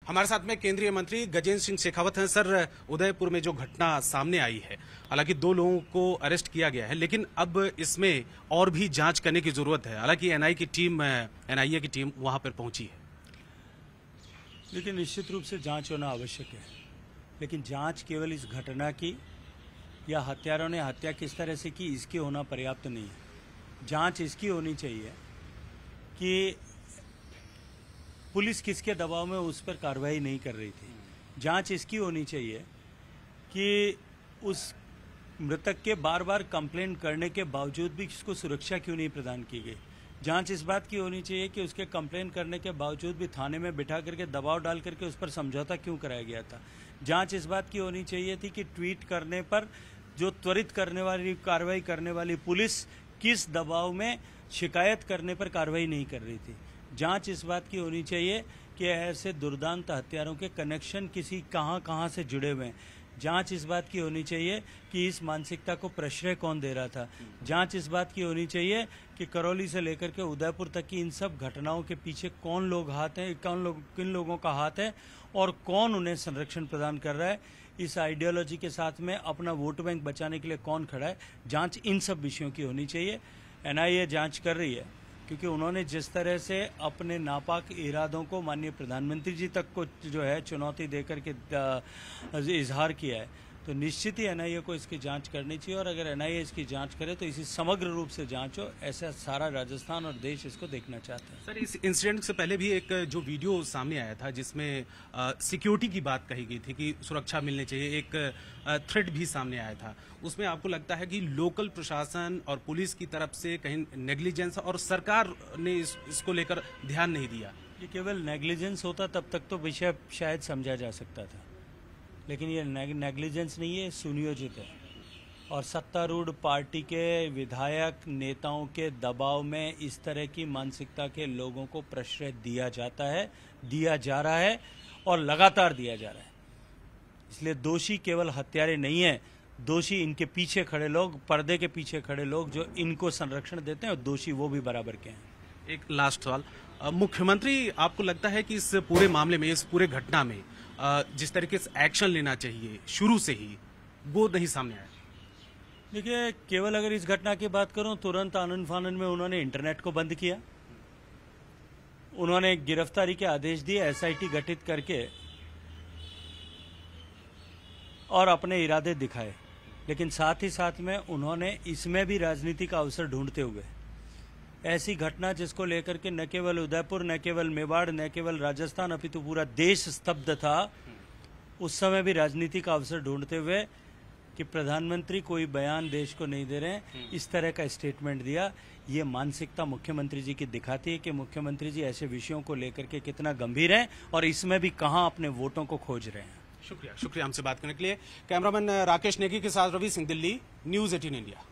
हमारे साथ में केंद्रीय मंत्री गजेंद्र सिंह शेखावत हैं। सर, उदयपुर में जो घटना सामने आई है, हालांकि 2 लोगों को अरेस्ट किया गया है, लेकिन अब इसमें और भी जांच करने की जरूरत है। हालांकि एनआईए की टीम वहां पर पहुंची है। लेकिन निश्चित रूप से जांच होना आवश्यक है, लेकिन जांच केवल इस घटना की या हत्यारों ने हत्या किस तरह से की इसकी होना पर्याप्त नहीं है। जांच इसकी होनी चाहिए कि पुलिस किसके दबाव में उस पर कार्रवाई नहीं कर रही थी। जांच इसकी होनी चाहिए कि उस मृतक के बार बार कंप्लेन करने के बावजूद भी उसको सुरक्षा क्यों नहीं प्रदान की गई। जांच इस बात की होनी चाहिए कि उसके कंप्लेन करने के बावजूद भी थाने में बिठा करके दबाव डाल करके उस पर समझौता क्यों कराया गया था। जांच इस बात की होनी चाहिए थी कि ट्वीट करने पर जो त्वरित करने वाली कार्रवाई करने वाली पुलिस किस दबाव में शिकायत करने पर कार्रवाई नहीं कर रही थी। जांच इस बात की होनी चाहिए कि ऐसे दुर्दांत हत्यारों के कनेक्शन किसी कहां से जुड़े हुए हैं। जांच इस बात की होनी चाहिए कि इस मानसिकता को प्रश्रय कौन दे रहा था। जांच इस बात की होनी चाहिए कि करौली से लेकर के उदयपुर तक की इन सब घटनाओं के पीछे कौन लोग हाथ हैं, किन लोगों का हाथ है और कौन उन्हें संरक्षण प्रदान कर रहा है। इस आइडियोलॉजी के साथ में अपना वोट बैंक बचाने के लिए कौन खड़ा है। जांच इन सब विषयों की होनी चाहिए। एनआईए जांच कर रही है, क्योंकि उन्होंने जिस तरह से अपने नापाक इरादों को माननीय प्रधानमंत्री जी तक को जो है चुनौती देकर के इजहार किया है, तो निश्चित ही एनआईए को इसकी जांच करनी चाहिए। और अगर एनआईए इसकी जांच करे तो इसी समग्र रूप से जांच हो, ऐसा सारा राजस्थान और देश इसको देखना चाहते हैं। सर, इस इंसिडेंट से पहले भी एक जो वीडियो सामने आया था जिसमें सिक्योरिटी की बात कही गई थी कि सुरक्षा मिलनी चाहिए, एक थ्रेट भी सामने आया था। उसमें आपको लगता है कि लोकल प्रशासन और पुलिस की तरफ से कहीं नेग्लिजेंस और सरकार ने इसको लेकर ध्यान नहीं दिया? ये केवल नेग्लिजेंस होता तब तक तो विषय शायद समझा जा सकता था, लेकिन ये नेग्लिजेंस नहीं है, सुनियोजित है। और सत्तारूढ़ पार्टी के विधायक नेताओं के दबाव में इस तरह की मानसिकता के लोगों को प्रश्रय दिया जाता है, दिया जा रहा है और लगातार दिया जा रहा है। इसलिए दोषी केवल हत्यारे नहीं है, दोषी इनके पीछे खड़े लोग, पर्दे के पीछे खड़े लोग जो इनको संरक्षण देते हैं, और दोषी वो भी बराबर के हैं। एक लास्ट सवाल, मुख्यमंत्री आपको लगता है कि इस पूरे मामले में, इस पूरे घटना में जिस तरीके से एक्शन लेना चाहिए शुरू से ही, वो नहीं सामने आया? देखिए, केवल अगर इस घटना की बात करूं, तुरंत आनन फानन में उन्होंने इंटरनेट को बंद किया, उन्होंने गिरफ्तारी के आदेश दिए एसआईटी गठित करके और अपने इरादे दिखाए। लेकिन साथ ही साथ में उन्होंने इसमें भी राजनीति का अवसर ढूंढते हुए ऐसी घटना जिसको लेकर के न केवल उदयपुर, न केवल मेवाड़, न केवल राजस्थान अपितु पूरा देश स्तब्ध था, उस समय भी राजनीति का अवसर ढूंढते हुए कि प्रधानमंत्री कोई बयान देश को नहीं दे रहे हैं, इस तरह का स्टेटमेंट दिया। ये मानसिकता मुख्यमंत्री जी की दिखाती है कि मुख्यमंत्री जी ऐसे विषयों को लेकर के कितना गंभीर हैं और इसमें भी कहां अपने वोटों को खोज रहे हैं। शुक्रिया हमसे बात करने के लिए। कैमरामैन राकेश नेगी के साथ रवि सिंह, दिल्ली, न्यूज़ 18 इंडिया।